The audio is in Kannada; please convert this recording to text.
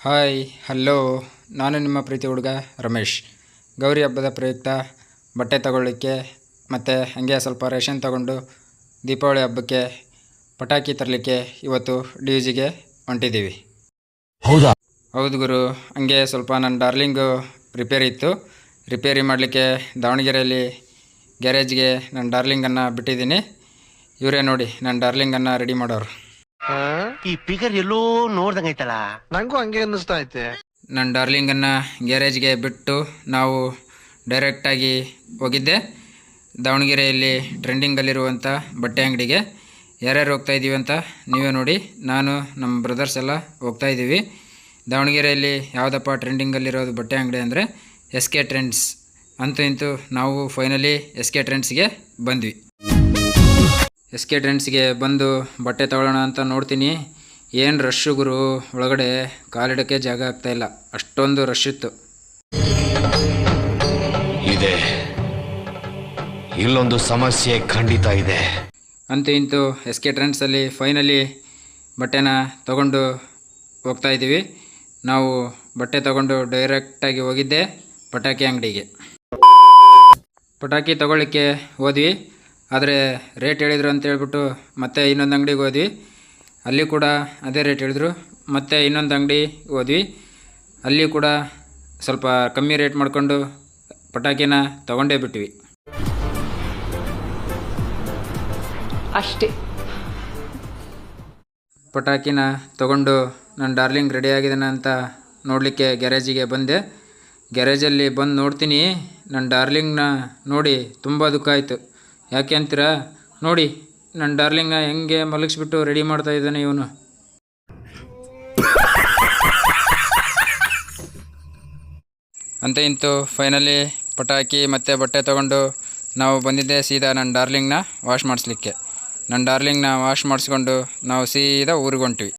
ಹಾಯ್ ಹಲೋ, ನಾನು ನಿಮ್ಮ ಪ್ರೀತಿ ಹುಡುಗ ರಮೇಶ್. ಗೌರಿ ಹಬ್ಬದ ಪ್ರಯುಕ್ತ ಬಟ್ಟೆ ತಗೊಳ್ಳಿಕ್ಕೆ ಮತ್ತು ಹಾಗೆ ಸ್ವಲ್ಪ ರೇಷನ್ ತಗೊಂಡು ದೀಪಾವಳಿ ಹಬ್ಬಕ್ಕೆ ಪಟಾಕಿ ತರಲಿಕ್ಕೆ ಇವತ್ತು ಡಿವಿಜಿಗೆ ಹೊಂಟಿದ್ದೀವಿ. ಹೌದಾ? ಹೌದು ಗುರು, ಹಾಗೆ ಸ್ವಲ್ಪ ನನ್ನ ಡಾರ್ಲಿಂಗು ರಿಪೇರಿ ಮಾಡಲಿಕ್ಕೆ ದಾವಣಗೆರೆಯಲ್ಲಿ ಗ್ಯಾರೇಜ್ಗೆ ನನ್ನ ಡಾರ್ಲಿಂಗನ್ನು ಬಿಟ್ಟಿದ್ದೀನಿ. ಇವರೇ ನೋಡಿ ನನ್ನ ಡಾರ್ಲಿಂಗನ್ನು ರೆಡಿ ಮಾಡೋರು. ಈ ಫಿಗರ್ ಎಲ್ಲೋ ನೋಡ್ದಂಗೈತಲ್ಲ, ನಂಗೂ ಹಂಗೆ ಅನ್ನಿಸ್ತಾ ಐತೆ. ನನ್ನ ಡಾರ್ಲಿಂಗನ್ನು ಗ್ಯಾರೇಜ್ಗೆ ಬಿಟ್ಟು ನಾವು ಡೈರೆಕ್ಟಾಗಿ ಹೋಗಿದ್ದೆ ದಾವಣಗೆರೆಯಲ್ಲಿ ಟ್ರೆಂಡಿಂಗಲ್ಲಿರುವಂಥ ಬಟ್ಟೆ ಅಂಗಡಿಗೆ. ಯಾರ್ಯಾರು ಹೋಗ್ತಾಯಿದ್ದೀವಿ ಅಂತ ನೀವೇ ನೋಡಿ. ನಾನು ನಮ್ಮ ಬ್ರದರ್ಸ್ ಎಲ್ಲ ಹೋಗ್ತಾಯಿದ್ದೀವಿ. ದಾವಣಗೆರೆಯಲ್ಲಿ ಯಾವುದಪ್ಪ ಟ್ರೆಂಡಿಂಗಲ್ಲಿರೋದು ಬಟ್ಟೆ ಅಂಗಡಿ ಅಂದರೆ SK ಟ್ರೆಂಡ್ಸ್. ಅಂತೂ ಇಂತೂ ನಾವು ಫೈನಲಿ SK ಟ್ರೆಂಡ್ಸ್ಗೆ ಬಂದ್ವಿ. SK ಟ್ರೆಂಡ್ಸ್ಗೆ ಬಂದು ಬಟ್ಟೆ ತಗೊಳ್ಳೋಣ ಅಂತ ನೋಡ್ತೀನಿ. ಏನು ರಶ್ಶು ಗುರು, ಒಳಗಡೆ ಕಾಲಿಡೋಕ್ಕೆ ಜಾಗ ಆಗ್ತಾಯಿಲ್ಲ, ಅಷ್ಟೊಂದು ರಶ್ ಇತ್ತು. ಇದೆ, ಇಲ್ಲೊಂದು ಸಮಸ್ಯೆ ಖಂಡಿತ ಇದೆ. ಅಂತೂ ಇಂತೂ SK ಟ್ರೆಂಡ್ಸಲ್ಲಿ ಫೈನಲಿ ಬಟ್ಟೆನ ತಗೊಂಡು ಹೋಗ್ತಾಯಿದ್ದೀವಿ. ನಾವು ಬಟ್ಟೆ ತಗೊಂಡು ಡೈರೆಕ್ಟಾಗಿ ಹೋಗಿದ್ದೆ ಪಟಾಕಿ ಅಂಗಡಿಗೆ. ಪಟಾಕಿ ತಗೊಳ್ಳಿಕ್ಕೆ ಹೋದ್ವಿ, ಆದರೆ ರೇಟ್ ಹೇಳಿದ್ರು ಅಂತ ಹೇಳ್ಬಿಟ್ಟು ಮತ್ತೆ ಇನ್ನೊಂದು ಅಂಗಡಿಗೆ ಹೋದ್ವಿ. ಅಲ್ಲಿ ಕೂಡ ಅದೇ ರೇಟ್ ಹೇಳಿದ್ರು. ಮತ್ತೆ ಇನ್ನೊಂದು ಅಂಗಡಿ ಹೋದ್ವಿ, ಅಲ್ಲಿ ಕೂಡ ಸ್ವಲ್ಪ ಕಮ್ಮಿ ರೇಟ್ ಮಾಡಿಕೊಂಡು ಪಟಾಕಿನ ತಗೊಂಡೇ ಬಿಟ್ವಿ. ಅಷ್ಟೇ. ಪಟಾಕಿನ ತಗೊಂಡು ನನ್ನ ಡಾರ್ಲಿಂಗ್ ರೆಡಿಯಾಗಿದ್ದಾನೆ ಅಂತ ನೋಡಲಿಕ್ಕೆ ಗ್ಯಾರೇಜಿಗೆ ಬಂದೆ. ಗ್ಯಾರೇಜಲ್ಲಿ ಬಂದು ನೋಡ್ತೀನಿ, ನನ್ನ ಡಾರ್ಲಿಂಗ್ನ ನೋಡಿ ತುಂಬ ದುಃಖ ಆಯಿತು. ಯಾಕೆ ಅಂತೀರಾ? ನೋಡಿ ನನ್ನ ಡಾರ್ಲಿಂಗ್ನ ಹೆಂಗೆ ಮಲಗಿಸ್ಬಿಟ್ಟು ರೆಡಿ ಮಾಡ್ತಾ ಇದ್ದಾನೆ ಇವನು. ಅಂತ ಇಂತೂ ಫೈನಲಿ ಪಟಾಕಿ ಮತ್ತು ಬಟ್ಟೆ ತೊಗೊಂಡು ನಾವು ಬಂದಿದ್ದೆ ಸೀದಾ ನನ್ನ ಡಾರ್ಲಿಂಗ್ನ ವಾಶ್ ಮಾಡಿಸ್ಲಿಕ್ಕೆ. ನನ್ನ ಡಾರ್ಲಿಂಗ್ನ ವಾಶ್ ಮಾಡಿಸ್ಕೊಂಡು ನಾವು ಸೀದಾ ಊರಿಗೆ ಹೊಂಟ್ವಿ.